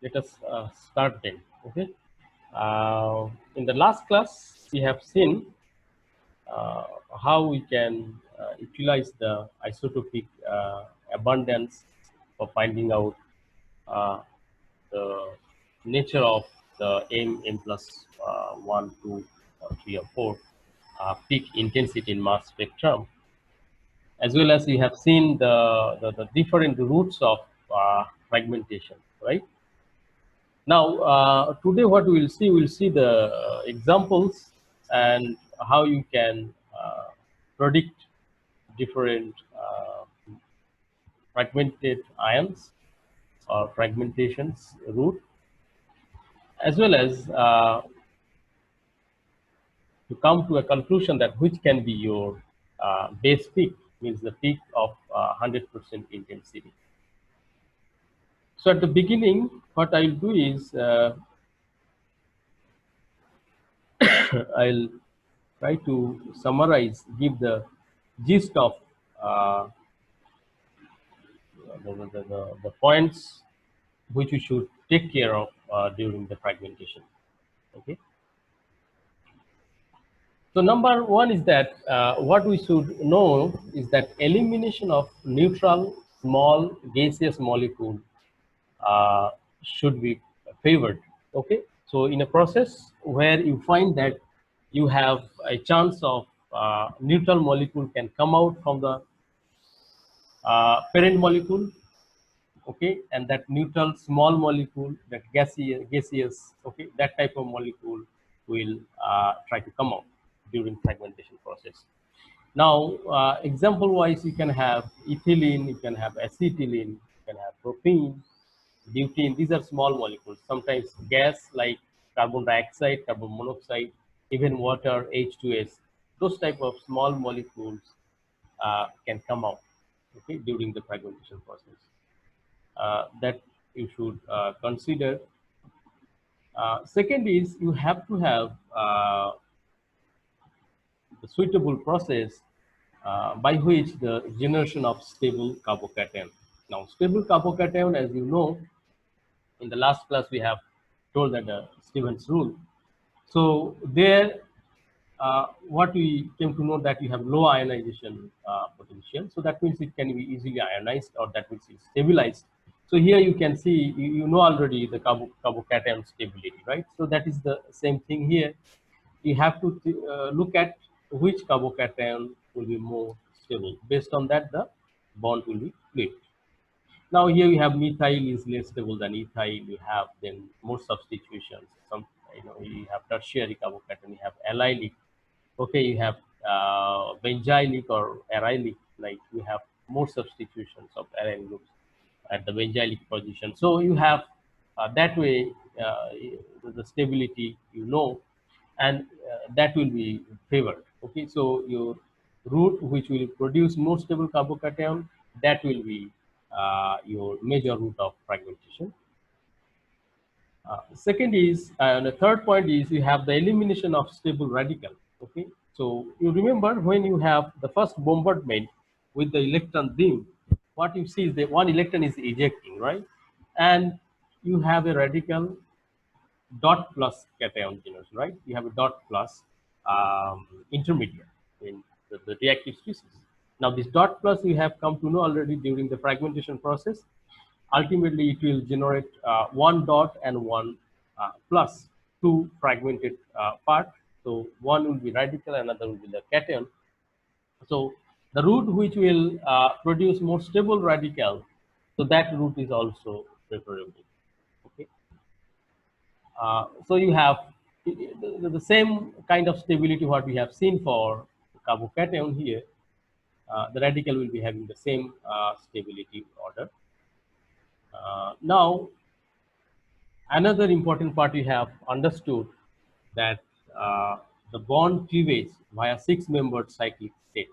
let us start then. Okay. In the last class, we have seen uh, how we can utilize the isotopic abundance for finding out uh, the nature of the m plus 1, 2, or 3, or 4 peak intensity in mass spectrum, as well as we have seen the different routes of fragmentation, right? Now, today what we'll see the examples and how you can predict different fragmented ions or fragmentations route, as well as to come to a conclusion that which can be your base peak, means the peak of 100% intensity. So at the beginning, what I'll do is I'll try to summarize, give the gist of uh, the points which we should take care of during the fragmentation. Okay. So number one is that what we should know is that elimination of neutral small gaseous molecule should be favored. Okay. So in a process where you find that you have a chance of neutral molecule can come out from the parent molecule, okay, and that neutral small molecule, that gaseous, okay, that type of molecule will try to come out during fragmentation process. Now, example wise, you can have ethylene, you can have acetylene, you can have propene, butane. These are small molecules. Sometimes gas like carbon dioxide, carbon monoxide, even water, H2S. Those type of small molecules can come out, okay, during the fragmentation process. That you should consider. Second is you have to have the suitable process by which the generation of stable carbocation. Now, stable carbocation, as you know, in the last class we have told that Stevens rule. So there, what we came to know that you have low ionization potential. So that means it can be easily ionized, or that means it's stabilized. So here you can see, you know already the carbocation stability, right? So that is the same thing here. You have to look at which carbocation will be more stable. Based on that, the bond will be flipped. Now here you have methyl is less stable than ethyl. You have then more substitutions. Some, you have tertiary carbocation. You have allylic. Okay, you have benzylic or arylic. Like you have more substitutions of aryl groups at the benzylic position. So you have that way the stability, and that will be favored. Okay, so your route which will produce more stable carbocation, that will be your major route of fragmentation. Second is, the third point is you have the elimination of stable radical. Okay, so you remember when you have the first bombardment with the electron beam, what you see is that one electron is ejecting, right? And you have a radical dot plus cation genus, right? You have a dot plus intermediate in the reactive species. Now, this dot plus we have come to know already during the fragmentation process. Ultimately, it will generate one dot and one plus, two fragmented part. So one will be radical, another will be the cation. So the route which will produce more stable radical, so that route is also preferable. Okay. So you have the same kind of stability what we have seen for carbocation here. The radical will be having the same stability order. Now, another important part we have understood that the bond cleavage via six-membered cyclic state.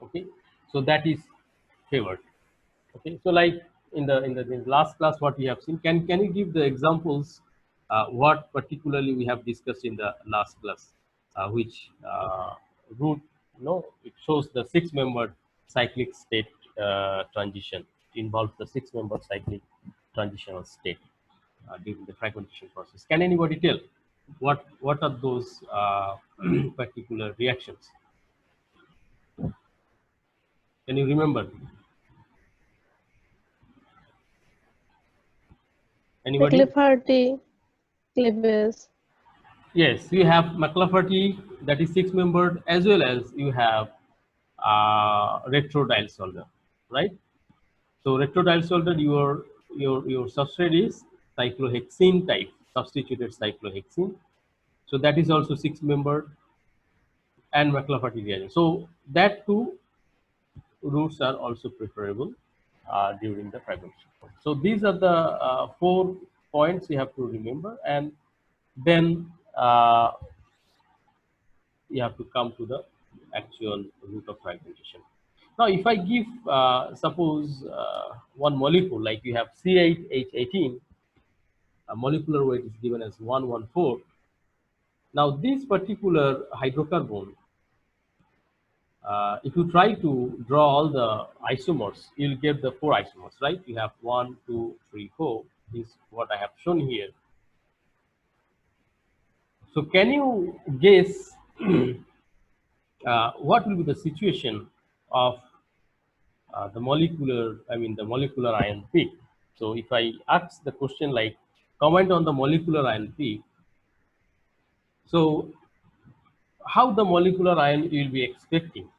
Okay, so that is favored. Okay, so like in the last class, what we have seen, can you give the examples? What particularly we have discussed in the last class, which route, it shows the six-membered cyclic state transition. It involves the six-membered cyclic transitional state. during the fragmentation process. Can anybody tell what are those particular reactions? Can you remember? Anybody? McLafferty cleavage. Yes, you have McLafferty, that is six-membered, as well as you have retrodial solder, right? So retrodial solder, your substrate is cyclohexene type, substituted cyclohexene. So that is also six-membered and McLafferty reagent. So that two routes are also preferable during the fragmentation. So these are the 4 points you have to remember, and then you have to come to the actual route of fragmentation. Now, if I give, suppose, one molecule, like you have C8H18, a molecular weight is given as 114. Now, this particular hydrocarbon, if you try to draw all the isomers, you'll get the 4 isomers, right? You have 1, 2, 3, 4. Is what I have shown here. So, can you guess what will be the situation of the molecular ion peak? So, if I ask the question like, comment on the molecular ion peak, so how the molecular ion you will be expecting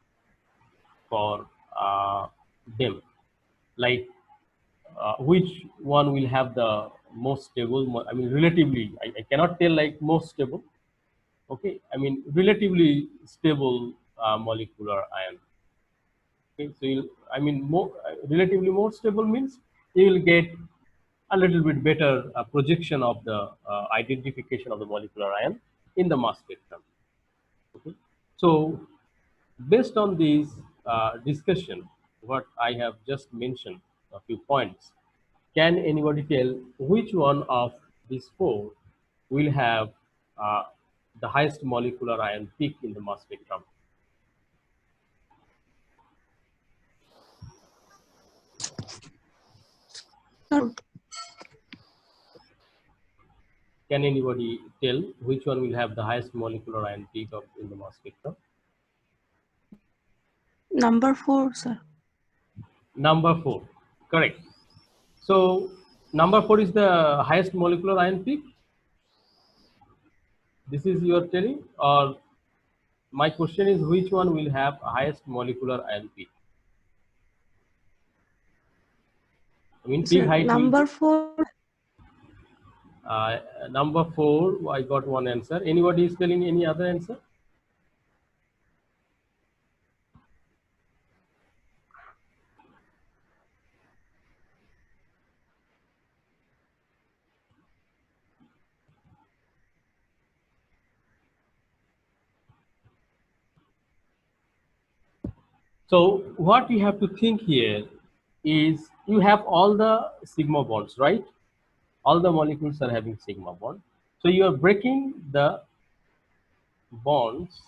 for them, like which one will have the most stable, I mean relatively, I cannot tell like most stable, okay, I mean relatively stable molecular ion. Okay, so I mean relatively more stable means you will get a little bit better projection of the identification of the molecular ion in the mass spectrum. Okay, so based on this discussion, what I have just mentioned, a few points, can anybody tell which one of these 4 will have uh, the highest molecular ion peak in the mass spectrum? Can anybody tell which one will have the highest molecular ion peak in the mass spectrum? Number 4, sir. Number 4, correct. So number 4 is the highest molecular ion peak. This is your telling, or my question is which one will have highest molecular ion peak? I mean peak Sir, height will number be 4. number 4. I got one answer. Anybody is telling any other answer? So what you have to think here is you have all the sigma bonds, right? All the molecules are having sigma bond. So you are breaking the bonds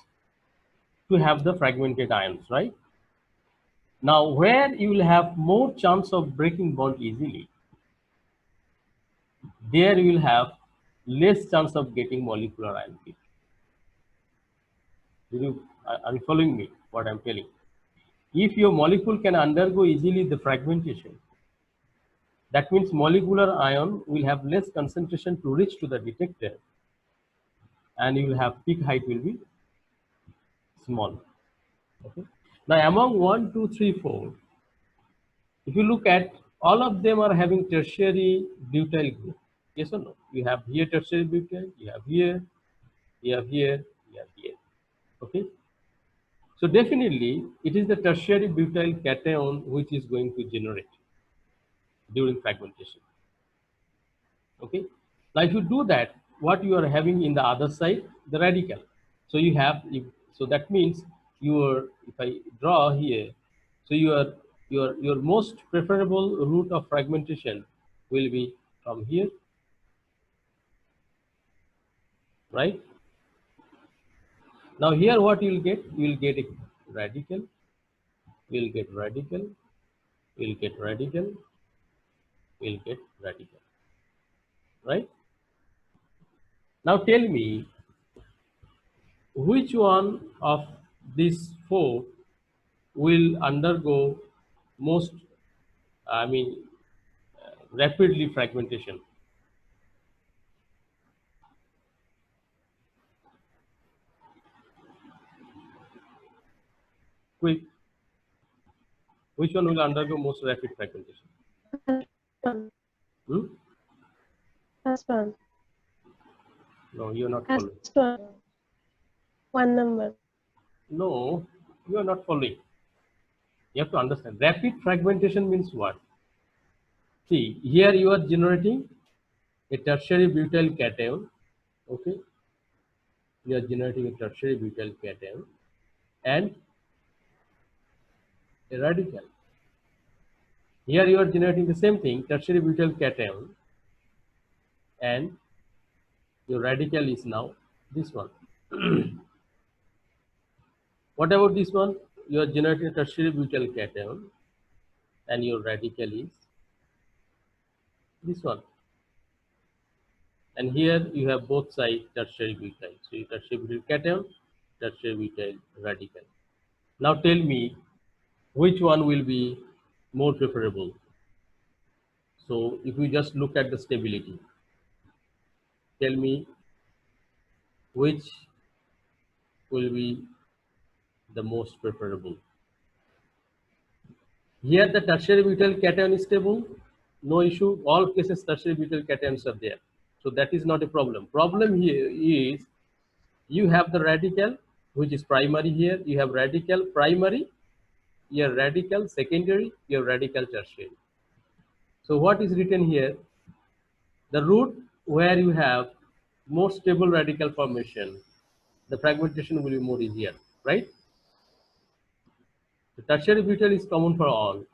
to have the fragmented ions, right? Now, where you will have more chance of breaking bond easily, there you will have less chance of getting molecular ion peak. Are you following me? What I'm telling? If your molecule can undergo easily the fragmentation, that means molecular ion will have less concentration to reach to the detector, and you will have peak height will be small. Okay. Now, among 1, 2, 3, 4, if you look at, all of them are having tertiary butyl group. Yes or no? You have here tertiary butyl, you have here, you have here, you have here. Okay. So definitely it is the tertiary butyl cation which is going to generate during fragmentation. Okay. Now if you do that, what you are having in the other side, the radical. So you have, so that means your, if I draw here, so your most preferable route of fragmentation will be from here, right? Now here what you will get? You will get a radical, you will get radical, you will get radical, you will get radical. right? Now tell me, which one of these four will undergo most, I mean, rapidly fragmentation? Quick, which one will undergo most rapid fragmentation? One. Hmm? First one. No, you're not First following. one. One number. No, you are not following. You have to understand. Rapid fragmentation means what? See, here you are generating a tertiary butyl cation. Okay, you are generating a tertiary butyl cation and a radical. Here you are generating the same thing, tertiary butyl cation, and your radical is now this one. What about this one? You are generating a tertiary butyl cation, and your radical is this one. And here you have both sides tertiary butyl. So you tertiary butyl cation, tertiary butyl radical. Now tell me, which one will be more preferable? So if we just look at the stability, tell me which will be the most preferable. Here the tertiary butyl cation is stable, no issue. All cases tertiary butyl cations are there. So that is not a problem. Problem here is you have the radical which is primary here. You have radical primary, your radical secondary, your radical tertiary. So what is written here? The route where you have more stable radical formation, the fragmentation will be more easier, right? The tertiary butyl is common for all.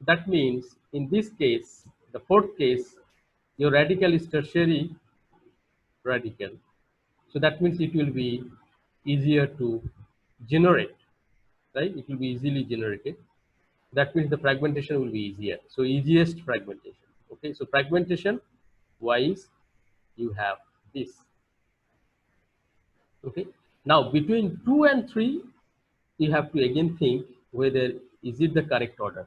That means in this case, the fourth case, your radical is tertiary radical. So that means it will be easier to generate, right? It will be easily generated. That means the fragmentation will be easier. So easiest fragmentation. Okay, so fragmentation wise, you have this. Okay, now between 2 and 3, you have to again think whether is it the correct order.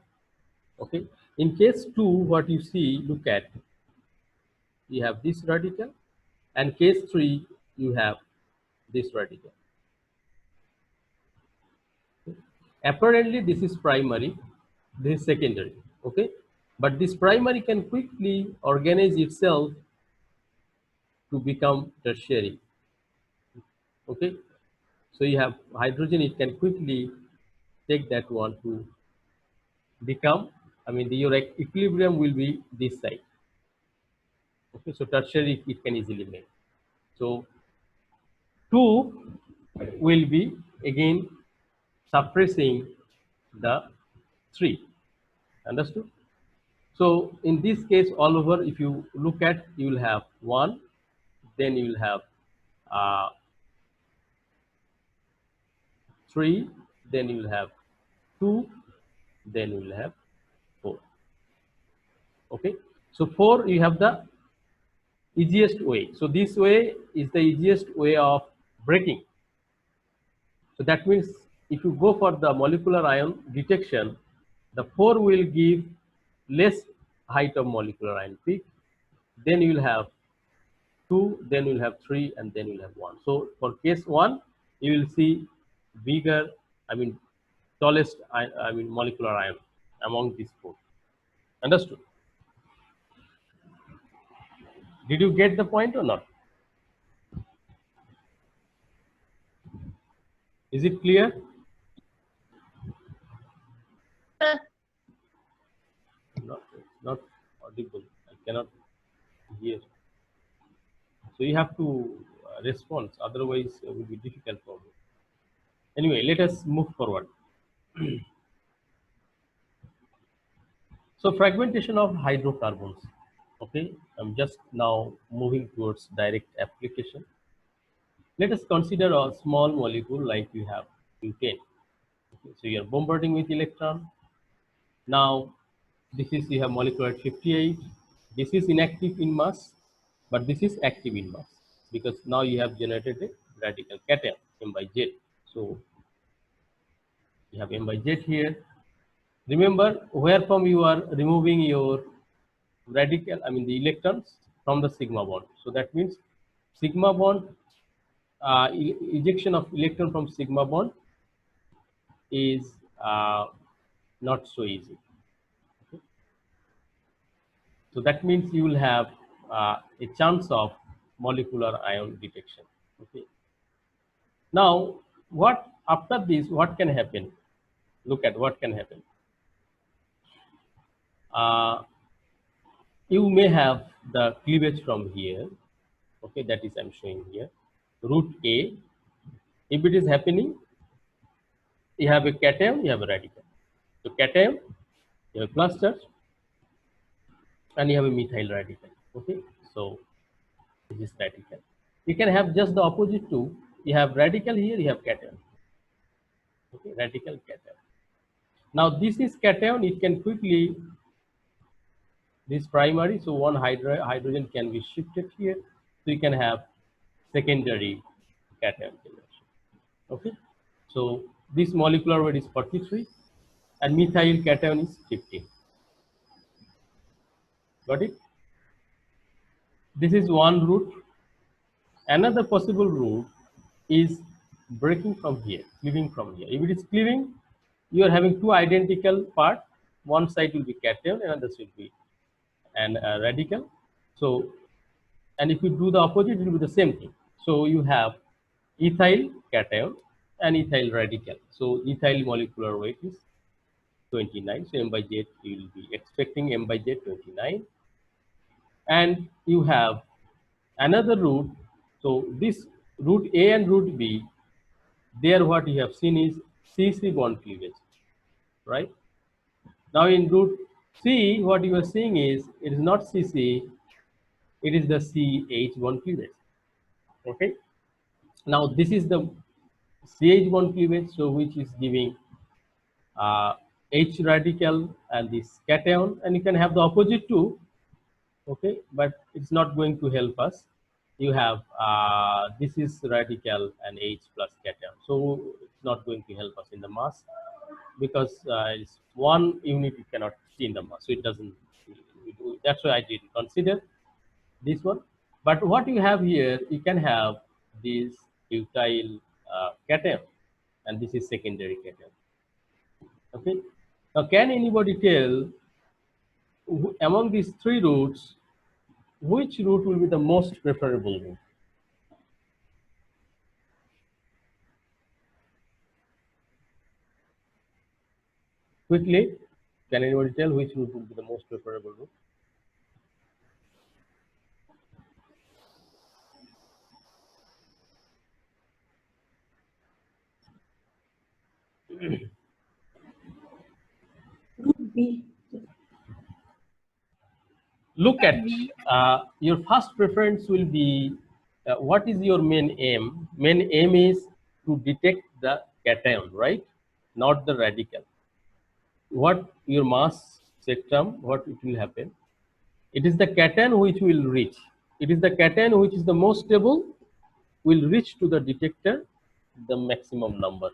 Okay, in case 2, what you see, look at, you have this radical, and case 3, you have this radical. Apparently this is primary, this is secondary. Okay, but this primary can quickly organize itself to become tertiary. Okay, so you have hydrogen, it can quickly take that one to become, I mean, your equilibrium will be this side. Okay, so tertiary it can easily make. So 2 will be again suppressing the 3. Understood? So in this case, all over, if you look at, you will have 1, then you will have uh, 3, then you will have 2, then you will have 4. Okay, so 4 you have the easiest way. So this way is the easiest way of breaking. So that means if you go for the molecular ion detection, the 4 will give less height of molecular ion peak. Then you will have 2, then you will have 3, and then you will have 1. So for case 1, you will see bigger, I mean, tallest, I mean, molecular ion among these 4. Understood? Did you get the point or not? Is it clear? Not audible. I cannot hear. So you have to respond. Otherwise, it will be difficult for me. Anyway, let us move forward. So fragmentation of hydrocarbons. Okay, I'm just now moving towards direct application. Let us consider a small molecule like you have butane. Okay, so you are bombarding with electron. Now, this is, you have molecular 58. This is inactive in mass. but this is active in mass because now you have generated a radical cation M by Z. So you have M by Z here. Remember where from you are removing your radical, I mean the electrons from the sigma bond. So that means sigma bond, ejection of electron from sigma bond is not so easy. Okay. So that means you will have a chance of molecular ion detection. Okay. Now, what after this, what can happen? Look at what can happen. You may have the cleavage from here. Okay, that is I'm showing here. Root A. If it is happening, you have a cation, you have a radical. So cation, you have a plus charge, and you have a methyl radical. Okay, so this is radical. You can have just the opposite too. You have radical here, you have cation. Okay, radical cation. Now this is cation. It can quickly this primary. So one hydrogen can be shifted here. So you can have secondary cation generation. Okay, so this molecular weight is 43, and methyl cation is 15. Got it? This is one route. Another possible route is breaking from here, cleaving from here. If it is cleaving, you are having two identical parts. One side will be cation, another should be an radical. So, and if you do the opposite, it will be the same thing. So you have ethyl cation and ethyl radical. So ethyl molecular weight is 29. So M by Z, you will be expecting M by Z 29. And you have another route. So this route A and route B, there what you have seen is CC bond cleavage, right? Now in route C, what you are seeing is it is not CC, it is the CH bond cleavage. Okay. Now this is the CH bond cleavage, so which is giving H radical and this cation, and you can have the opposite too. Okay, but it's not going to help us. You have this is radical and H plus cation, so it's not going to help us in the mass because it's one unit you cannot see in the mass, so it doesn't. That's why I didn't consider this one. But what you have here, you can have this butyl cation, and this is secondary cation. Okay. Now, can anybody tell among these three routes, which route will be the most preferable route? Quickly, can anybody tell which route will be the most preferable route? Route B. Look at your first preference will be what is your main aim? Main aim is to detect the cation, right? Not the radical. What your mass spectrum, what it will happen? It is the cation which will reach. It is the cation which is the most stable will reach to the detector the maximum number.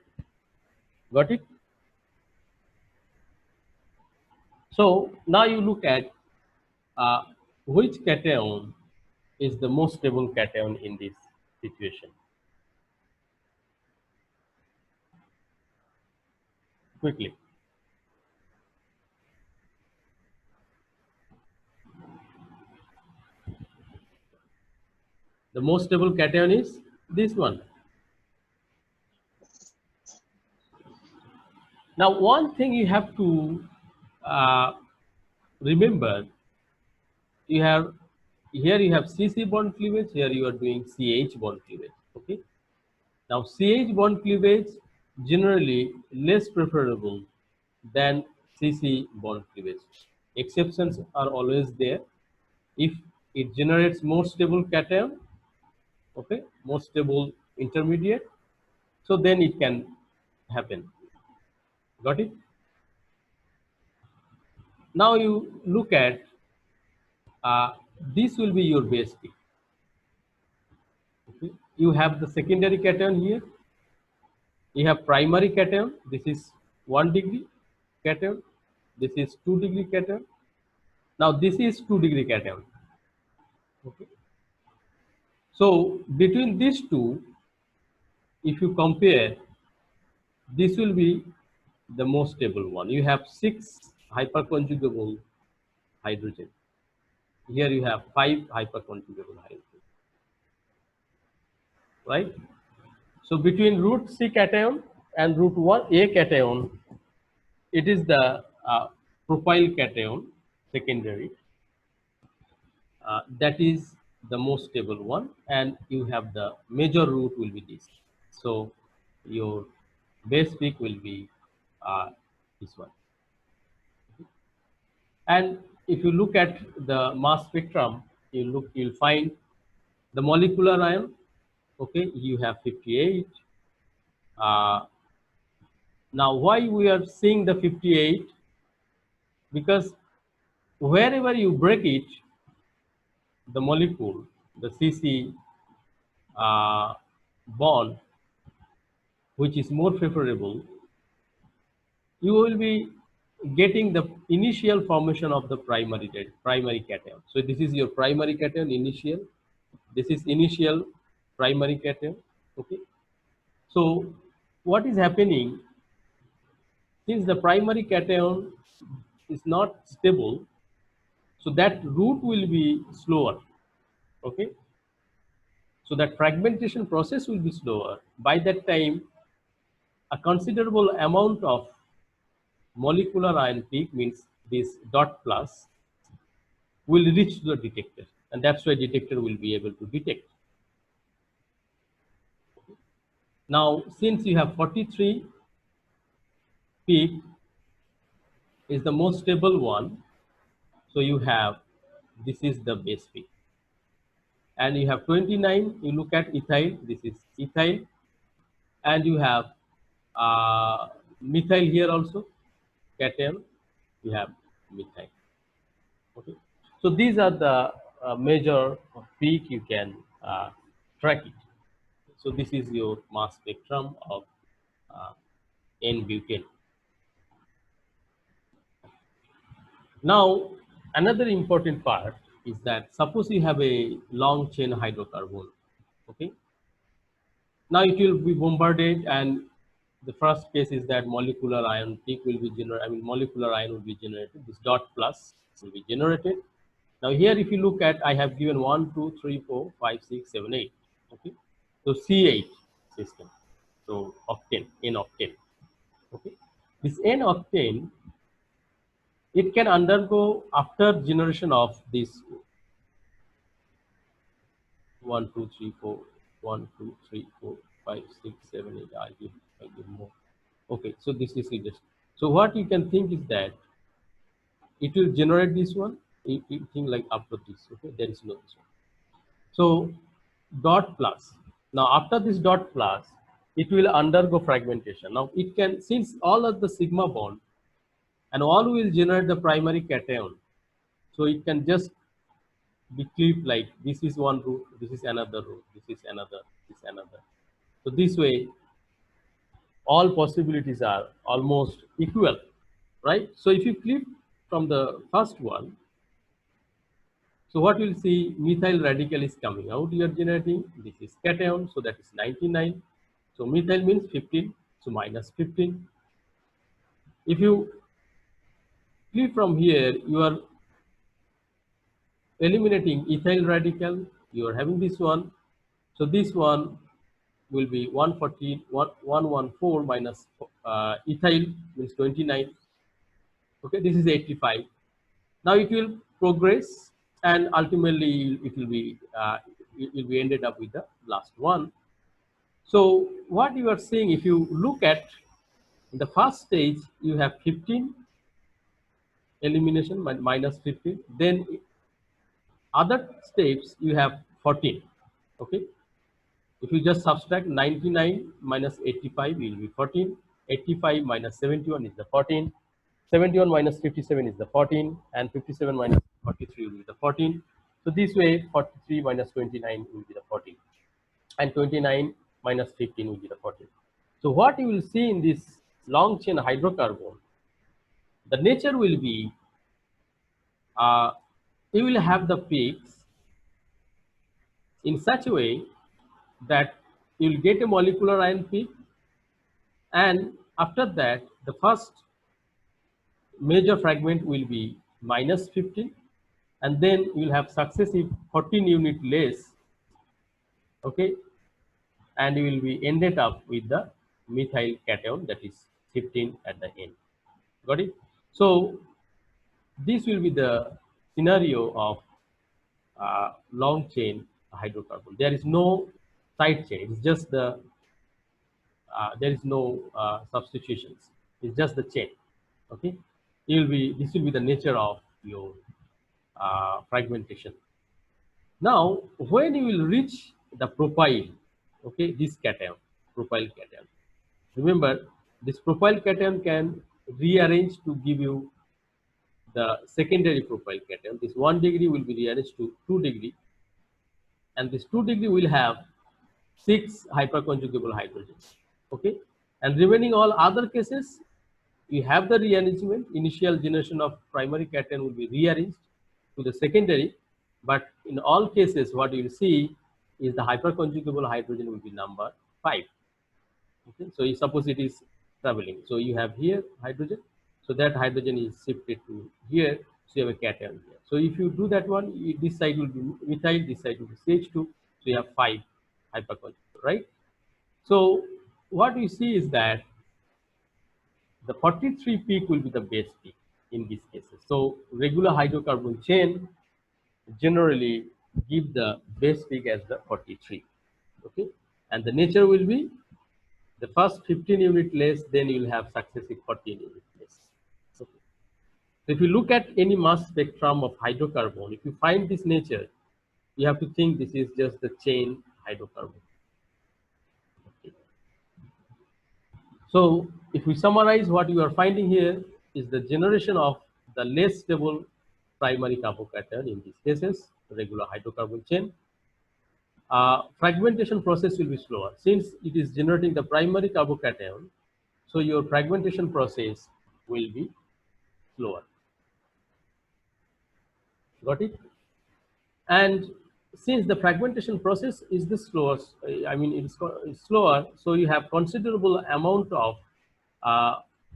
Got it? So now you look at which cation is the most stable cation in this situation. Quickly. The most stable cation is this one. Now, one thing you have to remember, you have here you have CC bond cleavage, here you are doing CH bond cleavage. Okay. Now, CH bond cleavage generally less preferable than CC bond cleavage. Exceptions are always there. If it generates more stable cation, okay, more stable intermediate, so then it can happen. Got it? Now you look at this will be your base peak. you have the secondary cation here. You have primary cation. This is 1 degree cation. This is 2 degree cation. Now this is 2 degree cation. Okay. So between these two, if you compare, this will be the most stable one. You have 6 hyperconjugable hydrogen. Here you have 5 hyperconjugable hydrogen, right? So between root C cation and root 1A cation, it is the propyl cation, secondary. That is the most stable one, and you have the major root will be this. So your base peak will be this one. And if you look at the mass spectrum, you'll find the molecular ion. Okay, you have 58. Now, why we are seeing the 58? Because wherever you break it, the molecule, the CC bond, which is more favorable, you will be getting the initial formation of the primary cation. So this is your primary cation initial. This is initial primary cation. Okay. So what is happening, since the primary cation is not stable, so that route will be slower. Okay. So that fragmentation process will be slower. By that time, a considerable amount of molecular ion peak, means this dot plus, will reach the detector, and that's why detector will be able to detect. Now, since you have 43 peak is the most stable one, so you have, this is the base peak, and you have 29. You look at ethyl, this is ethyl, and you have methyl here also, cation, you have methyl. Okay, so these are the major peak you can track it. So this is your mass spectrum of N-butane. Now, another important part is that suppose you have a long chain hydrocarbon. Okay. Now it will be bombarded, and the first case is that molecular ion peak will be generated. I mean, molecular ion will be generated. This dot plus will be generated. Now here, if you look at, I have given 1, 2, 3, 4, 5, 6, 7, 8. Okay. So C8 system. So octane, N octane. Okay. This N octane, it can undergo after generation of this 1, 2, 3, 4, 1, 2, 3, 4, 5, 6, 7, 8. I give more. Okay, so this is just. So what you can think is that it will generate this one. It think like after this. Okay, there is no this one. So dot plus. Now after this dot plus, it will undergo fragmentation. Now it can, since all of the sigma bond and all will generate the primary cation, so it can just be clipped like this is one root, this is another root, this is another, this is another. So this way, all possibilities are almost equal, right? So if you clip from the first one, so what you'll see, methyl radical is coming out. You are generating, this is cation, so that is 99. So methyl means 15, so minus 15. If you clip from here, you are eliminating ethyl radical, you are having this one. So this one will be 114 minus ethyl means 29. Okay, this is 85. Now it will progress, and ultimately it will be ended up with the last one. So what you are seeing, if you look at the first stage, you have 15 elimination minus 15. Then other steps you have 14. Okay. If you just subtract 99 minus 85, it will be 14. 85 minus 71 is the 14. 71 minus 57 is the 14. And 57 minus 43 will be the 14. So this way, 43 minus 29 will be the 14. and 29 minus 15 will be the 14. So what you will see in this long chain hydrocarbon, the nature will be, you will have the peaks in such a way that you will get a molecular ion peak, and after that the first major fragment will be minus 15, and then you will have successive 14 unit less, okay, and you will be ended up with the methyl cation, that is 15 at the end. Got it? So this will be the scenario of long chain hydrocarbon. There is no side chain. It's just the there is no substitutions. It's just the chain. Okay, this will be the nature of your fragmentation. Now, when you will reach the propyl, okay, this cation, propyl cation. Remember, this propyl cation can rearrange to give you the secondary propyl cation. This 1 degree will be rearranged to 2 degree, and this 2 degree will have 6 hyperconjugable hydrogens. Okay, and remaining all other cases, you have the rearrangement. Initial generation of primary cation will be rearranged to the secondary, but in all cases, what you will see is the hyperconjugable hydrogen will be number 5. Okay, so you suppose it is traveling. So you have here hydrogen, so that hydrogen is shifted to here, so you have a cation here. So if you do that one, this side will be methyl, this side will be CH2, so you have 5 hyperconjugable, right? So what we see is that the 43 peak will be the base peak in these cases. So regular hydrocarbon chain generally give the base peak as the 43. Okay, and the nature will be the first 15 unit less, then you will have successive 14 unit less. Okay. So if you look at any mass spectrum of hydrocarbon, if you find this nature, you have to think this is just the chain hydrocarbon. Okay. So if we summarize, what you are finding here is the generation of the less stable primary carbocation in these cases, regular hydrocarbon chain. Fragmentation process will be slower since it is generating the primary carbocation, so your fragmentation process will be slower. Got it? And since the fragmentation process is the slowest, I mean it's slower, so you have considerable amount of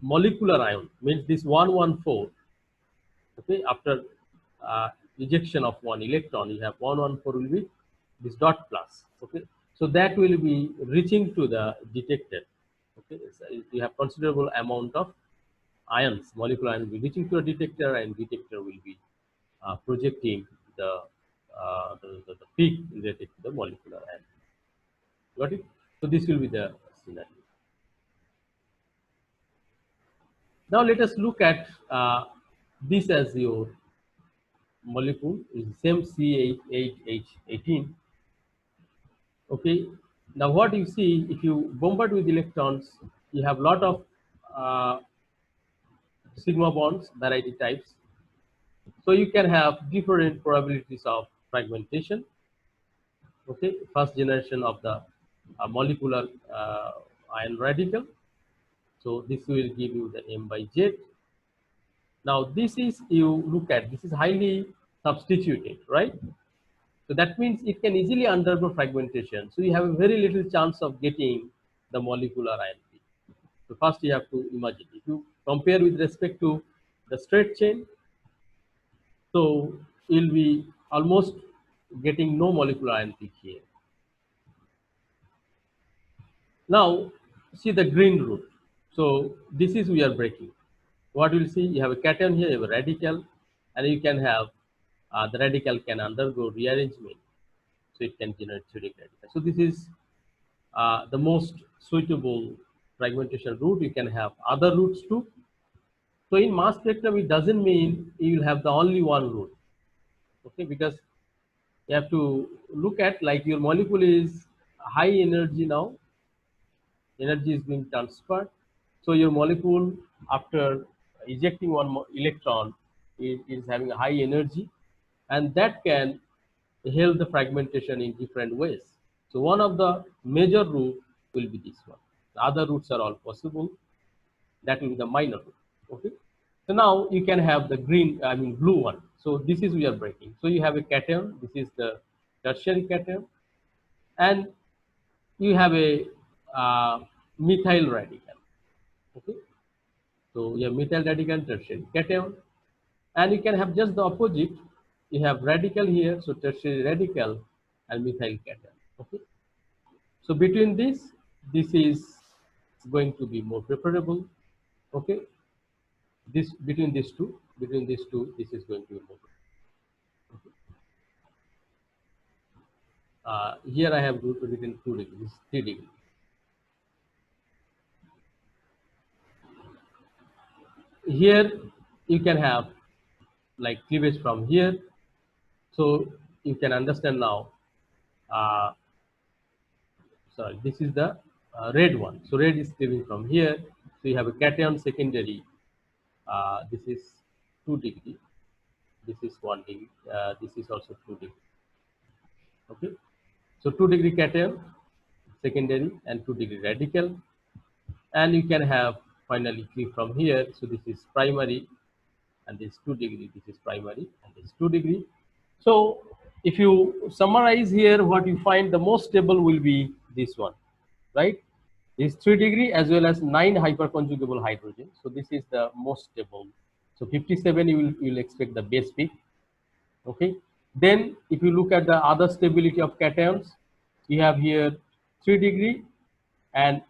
molecular ion, means this 114. Okay, after ejection of one electron, you have 114 will be this dot plus. Okay, so that will be reaching to the detector. Okay, so you have considerable amount of ions, molecular ion will be reaching to a detector, and detector will be projecting the peak related to the molecular ion. Got it? So this will be the scenario. Now let us look at this as your molecule is the same C8H18. Okay. Now what you see, if you bombard with electrons, you have lot of sigma bonds, variety types. So you can have different probabilities of fragmentation. Okay, first generation of the molecular ion radical. So this will give you the M by Z. Now this is, you look at, this is highly substituted, right? So that means it can easily undergo fragmentation. So you have a very little chance of getting the molecular ion peak. So first you have to imagine, if you compare with respect to the straight chain, so you'll be almost getting no molecular ion peak here. Now see the green route. So this is we are breaking. What you'll see, you have a cation here, you have a radical, and you can have the radical can undergo rearrangement, so it can generate steric radical. So this is the most suitable fragmentation route. You can have other routes too. So in mass spectrum, it doesn't mean you will have the only one route. Okay, because you have to look at, like, your molecule is high energy now, energy is being transferred. So your molecule, after ejecting one electron, is having a high energy, and that can help the fragmentation in different ways. So one of the major root will be this one. The other roots are all possible. That will be the minor root. Okay. So now you can have the green, I mean blue one. So this is we are breaking. So you have a cation. This is the tertiary cation, and you have a methyl radical. Okay. So you have methyl radical, tertiary cation, and you can have just the opposite. You have radical here, so tertiary radical and methyl cation. Okay. So between this is going to be more preferable. Okay. This between these two, this is going to be more. Here I have written 2 degrees, 3 degrees. Here you can have like cleavage from here. So you can understand now. Uh, Sorry, this is the red one. So red is cleaving from here. So you have a cation secondary. This is 2 degree. This is 1 degree. This is also 2 degree. Okay. So 2 degree cation secondary and 2 degree radical, and you can have finally cleave from here. So this is primary, and this 2 degree, this is primary, and this 2 degree. So if you summarize here, what you find the most stable will be this one, right? This 3 degree as well as 9 hyperconjugable hydrogen. So this is the most stable. So 57 you will expect the base peak. Okay. Then if you look at the other stability of cations, you have here 3 degree and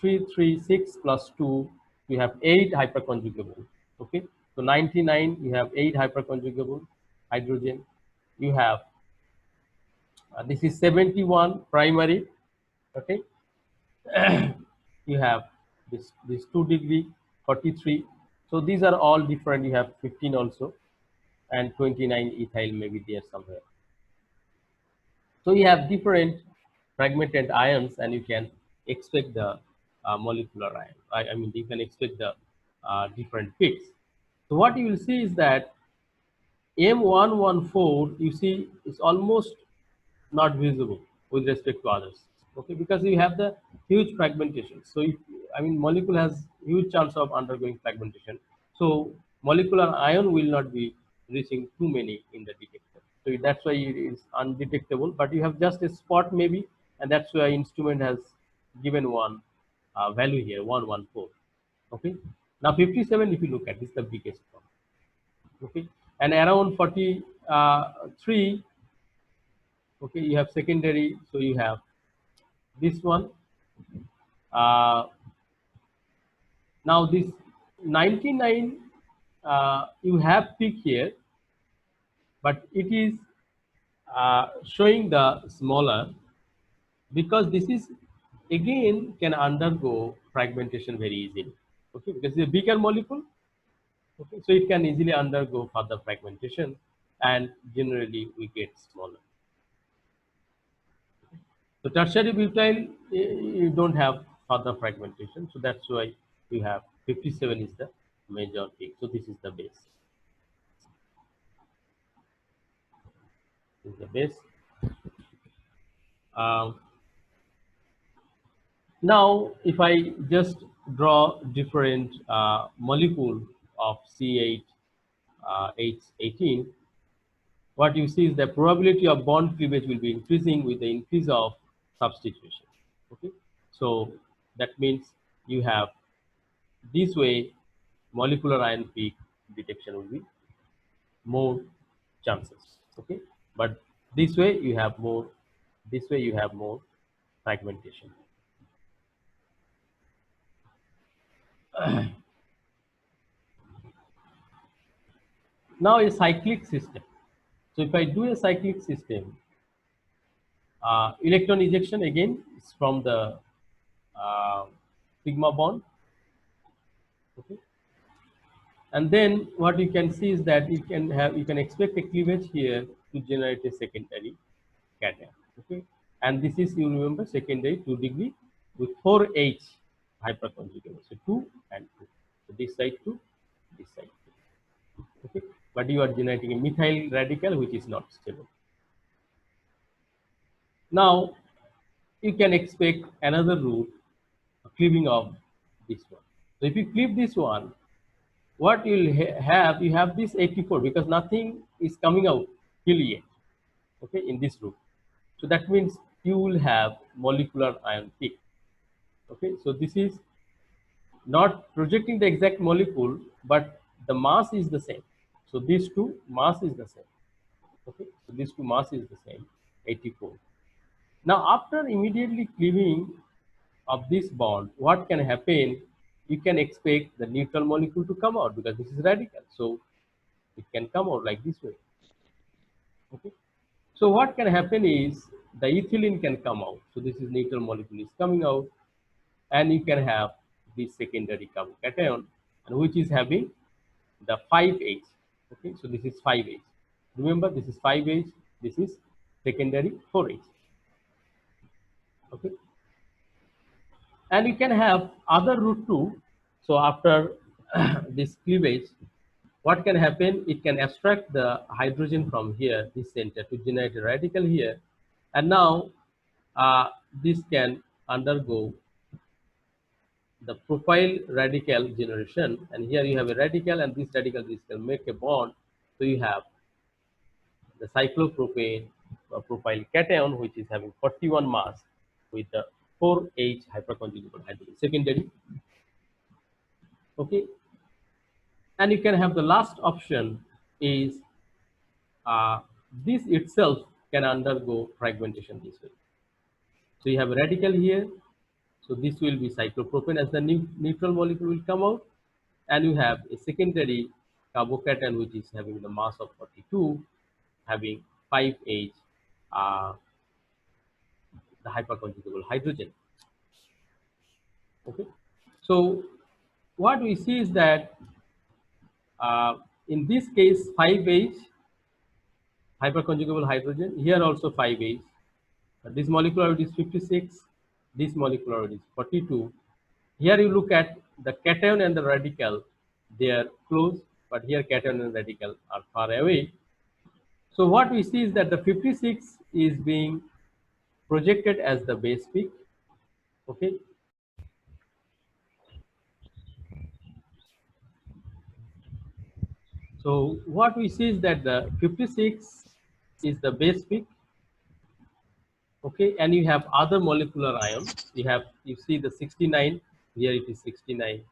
336 plus 2, you have 8 hyperconjugable. Okay. So 99, you have 8 hyperconjugable hydrogen. You have this is 71 primary. Okay. You have this 2 degree 43. So these are all different. You have 15 also, and 29 ethyl maybe there somewhere. So you have different fragmented ions, and you can expect the molecular ion. I mean, you can expect the different peaks. So what you will see is that M114, you see, is almost not visible with respect to others. Okay, because you have the huge fragmentation. So, if, I mean, molecule has huge chance of undergoing fragmentation. So, molecular ion will not be reaching too many in the detector. So that's why it is undetectable. But you have just a spot maybe, and that's why instrument has given one value here, 114. Okay. Now 57, if you look at, this is the biggest one. Okay, and around 43. Okay, you have secondary, so you have this one. Now this 99, you have peak here, but it is showing the smaller, because this is again can undergo fragmentation very easily. Okay, because it's a bigger molecule. Okay, so it can easily undergo further fragmentation, and generally we get smaller. So tertiary butyl, you don't have further fragmentation, so that's why you have 57 is the major peak. So this is the base. This is the base. Now, if I just draw different molecule of C8 H18, what you see is the probability of bond cleavage will be increasing with the increase of substitution. Okay, so that means you have this way molecular ion peak detection will be more chances. Okay, but this way you have more. This way you have more fragmentation. Now a cyclic system. So if I do a cyclic system, electron ejection again is from the sigma bond. Okay, and then what you can see is that you can expect a cleavage here to generate a secondary cation. Okay, and this is, you remember, secondary 2 degree with 4H hyperconjugable. So 2 and 2. So this side 2, this side 2. Okay, but you are generating a methyl radical which is not stable. Now you can expect another route, cleaving of this one. So if you cleave this one, what you'll have, you have this 84 because nothing is coming out till yet, okay, in this route. So that means you will have molecular ion peak. Okay, so this is not projecting the exact molecule, but the mass is the same. So these two mass is the same. Okay, so these two mass is the same, 84. Now after immediately cleaving of this bond, what can happen? You can expect the neutral molecule to come out because this is radical. So it can come out like this way. Okay. So what can happen is the ethylene can come out. So this is neutral molecule is coming out, and you can have this secondary carbocation, and which is having the 5H. Okay, so this is 5H. Remember, this is 5H. This is secondary 4H. Okay, and you can have other route too. So after this cleavage, what can happen? It can abstract the hydrogen from here, this center, to generate a radical here, and now this can undergo the propyl radical generation, and here you have a radical, and this can make a bond. So you have the cyclopropane propyl cation, which is having 41 mass with the 4H hyperconjugable hydrogen secondary. Okay, and you can have the last option is this itself can undergo fragmentation this way. So you have a radical here. So this will be cyclopropane as the neutral molecule will come out, and you have a secondary carbocation which is having the mass of 42, having 5H, the hyperconjugable hydrogen. Okay, so what we see is that in this case 5H hyperconjugable hydrogen, here also 5H. This molecular weight is 56, this molecular weight is 42. Here you look at the cation and the radical, they are close, but here cation and radical are far away. So what we see is that the 56 is being projected as the base peak. Okay. So what we see is that the 56 is the base peak. Okay, and you have other molecular ions. You see the 69, here it is 69.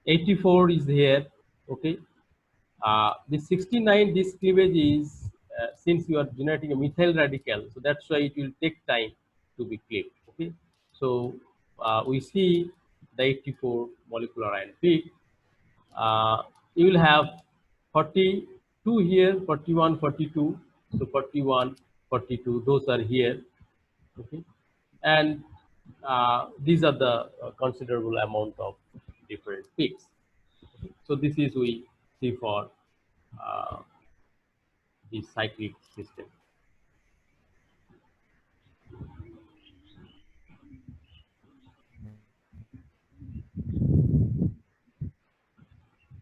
84 is here. Okay, this 69, this cleavage is since you are generating a methyl radical, so that's why it will take time to be cleaved. Okay, so we see the 84 molecular ion peak. You will have 42 here, 41, 42. So 41, 42, those are here. Okay, and these are the considerable amount of different peaks. So this is we see for uh, the cyclic system.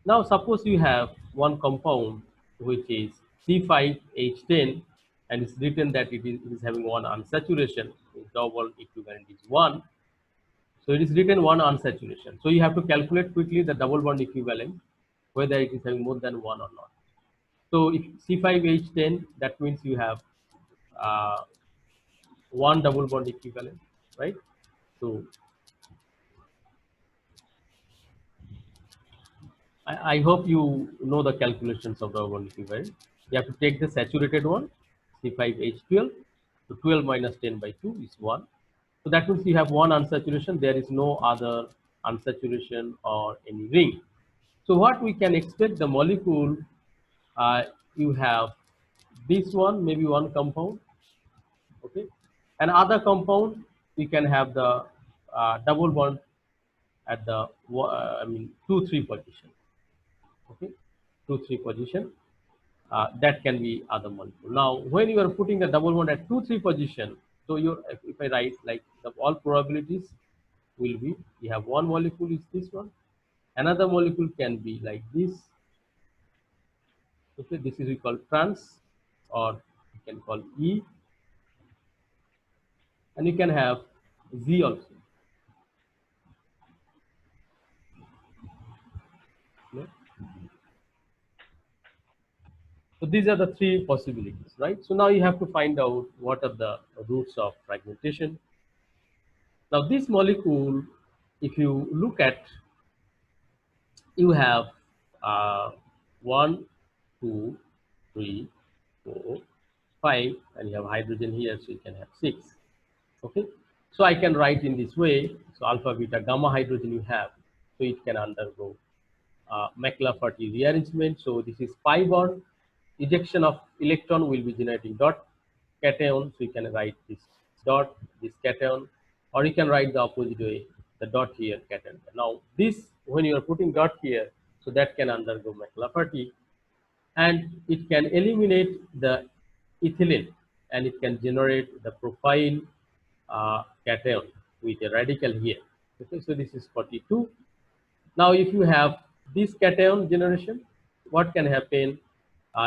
Now suppose you have one compound which is C5H10, and it's written that it is having one unsaturation, its double equivalent is 1. So it is written one unsaturation. So you have to calculate quickly the double bond equivalent, whether it is having more than 1 or not. So if C5H10, that means you have uh, one double bond equivalent, right? So I hope you know the calculations of double bond equivalent. You have to take the saturated one, C5H12, so 12 minus 10 by 2 is 1. So that means you have one unsaturation, there is no other unsaturation or any ring. So what we can expect, the molecule, you have this one, maybe one compound, okay, and other compound, we can have the double bond at the 2-3 position, okay, 2-3 position. That can be other molecule. Now when you are putting the double bond at 2-3 position, so you, if I write like the all probabilities will be, you have one molecule is this one, another molecule can be like this. Okay, this is we call trans, or you can call E. and you can have Z also. No? So these are the three possibilities, right? So now you have to find out what are the roots of fragmentation. Now this molecule, if you look at, you have uh, 1, 2, 3, 4, 5, and you have hydrogen here, so you can have 6. Okay, so I can write in this way. So alpha, beta, gamma hydrogen you have, so it can undergo McLafferty rearrangement. So this is pi bond. Ejection of electron will be generating dot cation. So you can write this dot, this cation, or you can write the opposite way, the dot here, cation. Now this, when you are putting dot here, so that can undergo McLafferty, and it can eliminate the ethylene, and it can generate the profile cation with a radical here. Okay, so this is 42. Now, if you have this cation generation, what can happen?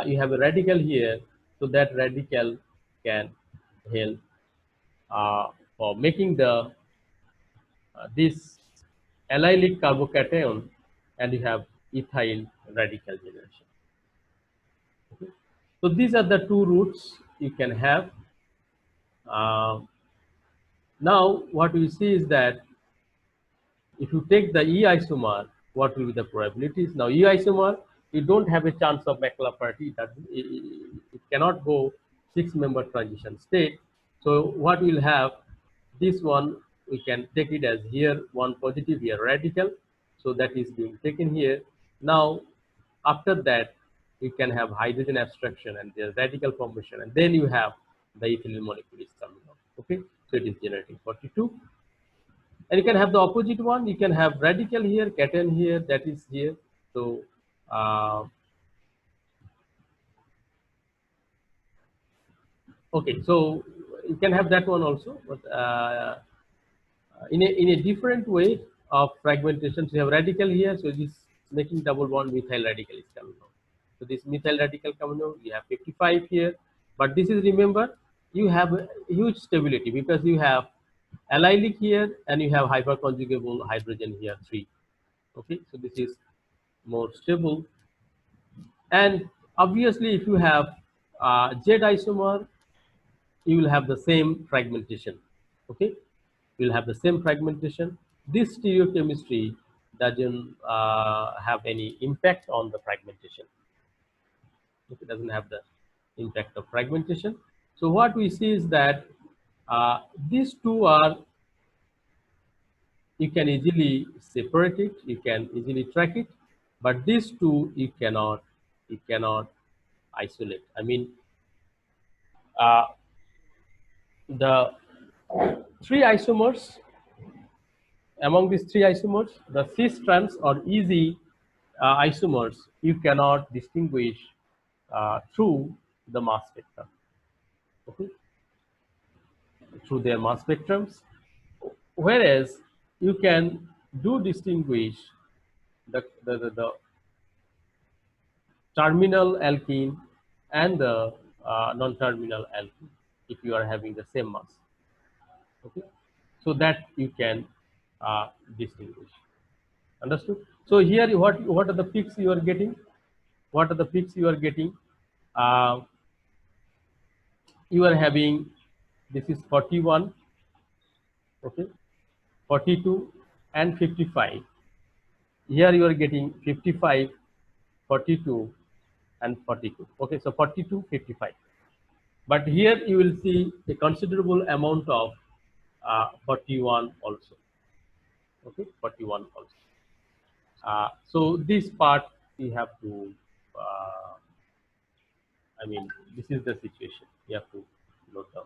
You have a radical here, so that radical can help for making the this allylic carbocation, and you have ethyl radical generation. Okay. So these are the two routes you can have. Uh, Now, what we see is that if you take the E isomer, what will be the probabilities? Now, E isomer, you don't have a chance of McLafferty. That it cannot go 6-member transition state. So, what we'll have, this one we can take it as here one positive, here radical. So that is being taken here. Now, after that, you can have hydrogen abstraction and the radical formation, and then you have the ethylene molecule is coming out. Okay, so it is generating 42. And you can have the opposite one. You can have radical here, cation here, that is here. So okay, so you can have that one also, but in a different way of fragmentation. So you have radical here, so this making double bond methyl radical is coming out. So this methyl radical coming out, you have 55 here, but this is, remember, you have a huge stability because you have allylic here and you have hyperconjugable hydrogen here 3. Okay, so this is more stable. And obviously, if you have Z isomer, you will have the same fragmentation. Okay, you will have the same fragmentation. This stereochemistry doesn't have any impact on the fragmentation. It doesn't have the impact of fragmentation. So what we see is that these two are, you can easily separate it, you can easily track it, but these two you cannot isolate. I mean, uh, the three isomers, among these three isomers, the cis trans or easy isomers, you cannot distinguish through the mass spectrum. Okay, through their mass spectrums, whereas you can do distinguish the terminal alkene and the non-terminal alkene if you are having the same mass. Okay, so that you can distinguish. Understood? So here, what are the peaks you are getting? What are the peaks you are getting? Uh, you are having, this is 41, okay, 42 and 55. Here you are getting 55, 42 and 42. Okay, so 42, 55. But here you will see a considerable amount of 41 also. Okay, 41 also. So this part you have to, I mean, this is the situation. You have to note down.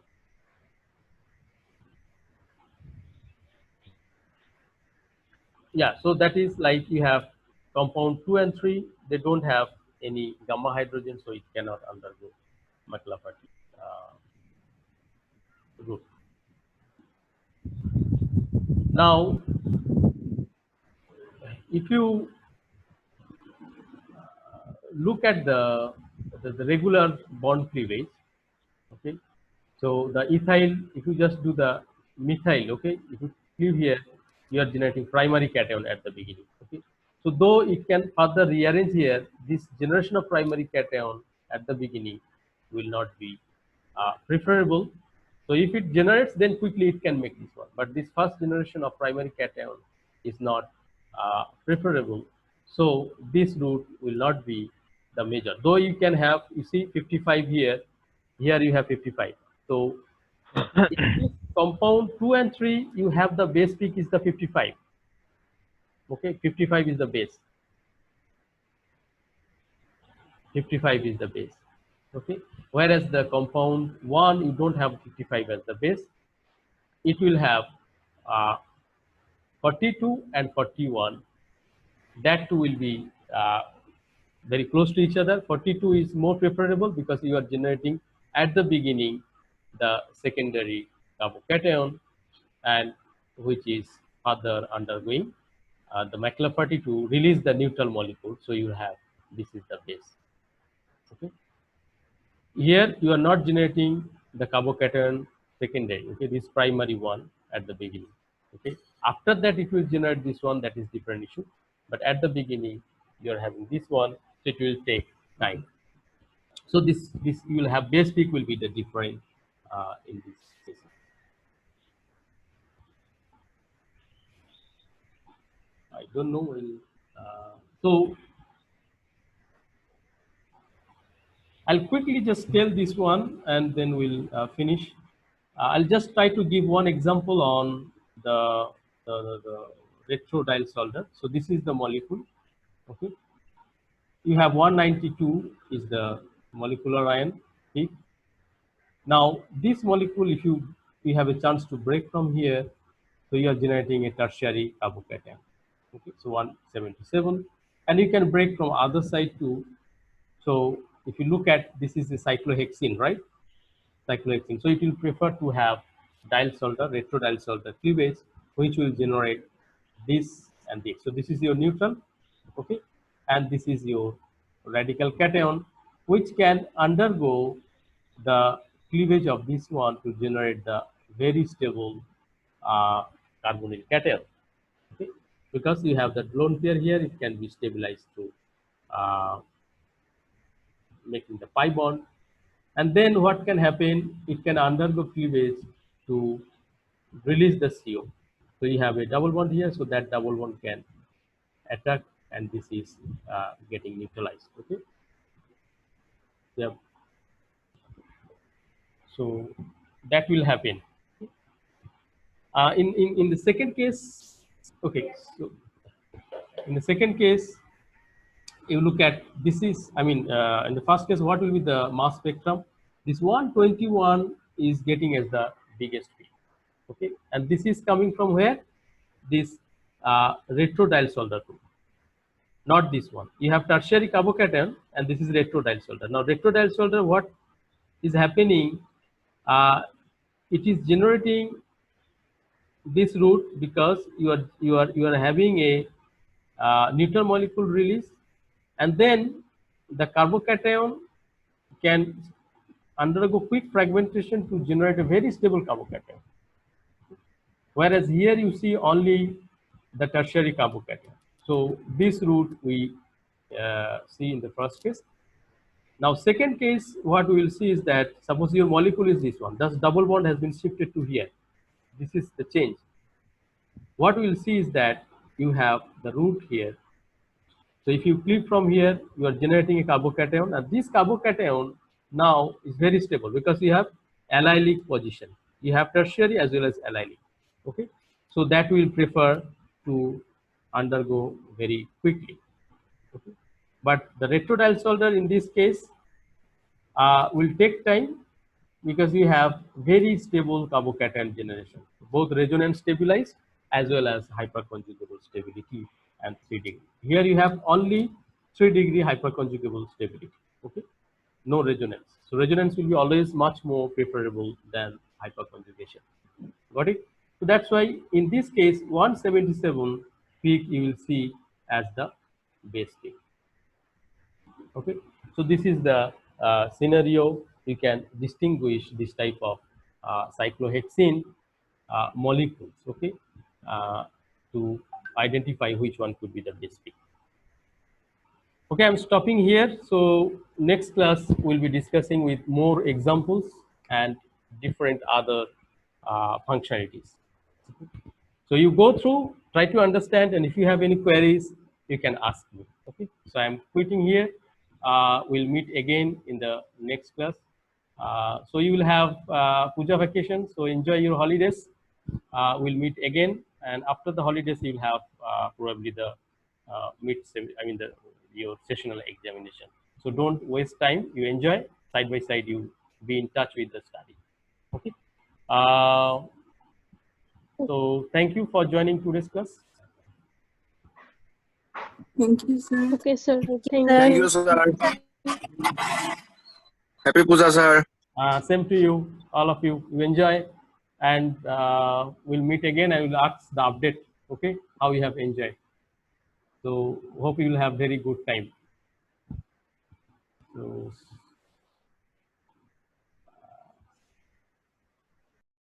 Yeah, so that is like you have compound 2 and 3, they don't have any gamma hydrogen, so it cannot undergo McLafferty route. Now, if you look at the regular bond cleavage, okay, so the ethyl, if you just do the methyl, okay, if you cleave here, you are generating primary cation at the beginning, okay. So though it can further rearrange here, this generation of primary cation at the beginning will not be preferable. So if it generates, then quickly it can make this one. But this first generation of primary cation is not preferable. So this route will not be the major. Though you can have, you see 55 here, here you have 55. So in this compound 2 and 3, you have the base peak is the 55. Okay, 55 is the base. 55 is the base. Okay, whereas the compound 1, you don't have 55 as the base. It will have 42 and 41. That two will be very close to each other. 42 is more preferable because you are generating at the beginning the secondary carbocation, and which is further undergoing the McClure to release the neutral molecule. So you have, this is the base. Okay. Here you are not generating the carbocation secondary. Okay, this primary one at the beginning. Okay, after that it will generate this one, that is different issue. But at the beginning you are having this one, so it will take time. So this you will have base peak will be the different in this case. I don't know. So I'll quickly just tell this one and then we'll finish. I'll just try to give one example on the retrodial solder. So this is the molecule. Okay, you have 192 is the molecular ion peak. Now this molecule, if you have a chance to break from here, so you are generating a tertiary carbocation. Okay, so 177, and you can break from other side too. So if you look at, this is the cyclohexene, right? Cyclohexene. So it will prefer to have dial solder, retrodial solder cleavage, which will generate this and this. So this is your neutral, okay, and this is your radical cation, which can undergo the cleavage of this one to generate the very stable carbonyl cation. Okay, because you have that lone pair here, it can be stabilized to making the pi bond. And then what can happen? It can undergo cleavage to release the CO. So you have a double bond here, so that double bond can attack, and this is getting neutralized. Okay. Yeah. So that will happen. In the second case, okay. So in the second case, you look at, this is, I mean, in the first case, what will be the mass spectrum? This 121 is getting as the biggest peak. Okay, and this is coming from where? This retrodial solder group, not this one. You have tertiary carbocation, and this is retrodial solder. Now retrodial solder, what is happening? It is generating this route because you are having a neutral molecule release, and then the carbocation can undergo quick fragmentation to generate a very stable carbocation. Whereas here you see only the tertiary carbocation. So this route we see in the first case. Now second case, what we will see is that suppose your molecule is this one, thus double bond has been shifted to here. This is the change. What we will see is that you have the route here. So if you click from here, you are generating a carbocation, and this carbocation now is very stable because you have allylic position. You have tertiary as well as allylic. Okay, so that will prefer to undergo very quickly. Okay, but the retrodial solder in this case will take time because you have very stable carbocation generation, both resonance stabilized as well as hyperconjugable stability and 3 degree. Here you have only 3 degree hyperconjugable stability. Okay, no resonance. So resonance will be always much more preferable than hyperconjugation. Got it? So that's why in this case 177 peak you will see as the base peak. Okay, so this is the scenario. You can distinguish this type of cyclohexene molecules, okay, to identify which one could be the best pick. Okay, I'm stopping here. So next class we'll be discussing with more examples and different other functionalities. So you go through, try to understand, and if you have any queries, you can ask me. Okay, so I'm quitting here. We'll meet again in the next class. So you will have puja vacation. So enjoy your holidays. We'll meet again, and after the holidays, you'll have probably the your sessional examination. So don't waste time. You enjoy side by side. You be in touch with the study. Okay. So thank you for joining today's class. Thank you, sir. Okay, sir. Thank Thank you. you, sir. Happy Puja, sir. Same to you, all of you. You enjoy, and we'll meet again. I will ask the update. Okay, how you have enjoyed. So hope you will have very good time. So.